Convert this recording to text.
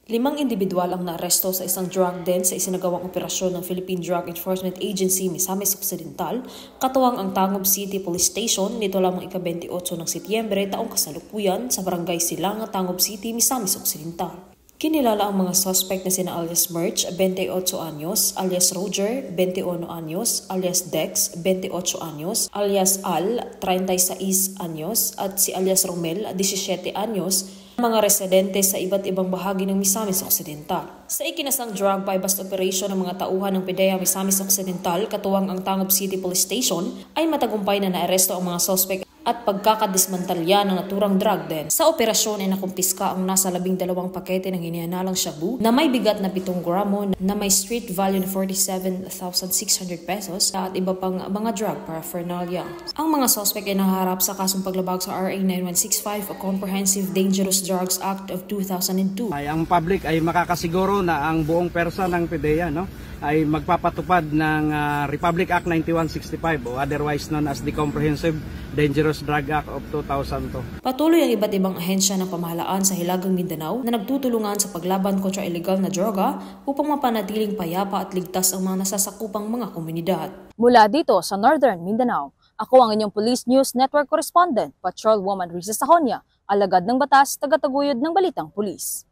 5 individual ang naaresto sa isang drug den sa isinagawang operasyon ng Philippine Drug Enforcement Agency Misamis Occidental, katuwang ang Tangub City Police Station nito lamang ika-28 ng Setyembre taong kasalukuyan sa Barangay Silanga, Tangub City, Misamis Occidental. Kinilala ang mga suspect na sina alias Merch, 28 anyos, alias Roger, 21 anyos, alias Dex, 28 anyos, alias Al, 36 anyos, at si alias Romel, 17 anyos, mga residente sa iba't ibang bahagi ng Misamis Occidental. Sa ikinasang drug buy-bust operation ng mga tauhan ng PDEA Misamis Occidental, katuwang ang Tangub City Police Station, ay matagumpay na naaresto ang mga suspect at pagkakadismantalya ng naturang drug den. Sa operasyon ay nakumpiska ang nasa 12 pakete ng hinihinalang shabu na may bigat na 7 gramo na may street value na 47,600 pesos at iba pang mga drug paraphernalia. Ang mga suspect ay naharap sa kasong paglabag sa RA 9165 o Comprehensive Dangerous Drugs Act of 2002. Ang public ay makakasiguro na ang buong persa ng PDEA ay magpapatupad ng Republic Act 9165 o otherwise known as the Comprehensive Dangerous Drug Act of 2002. Patuloy ang iba't ibang ahensya ng pamahalaan sa Hilagang Mindanao na nagtutulungan sa paglaban kontra illegal na droga upang mapanatiling payapa at ligtas ang mga nasasakupang mga komunidad. Mula dito sa Northern Mindanao, ako ang inyong Police News Network Correspondent, Patrolwoman Risa Sahonia, alagad ng batas, tagataguyod ng Balitang Pulis.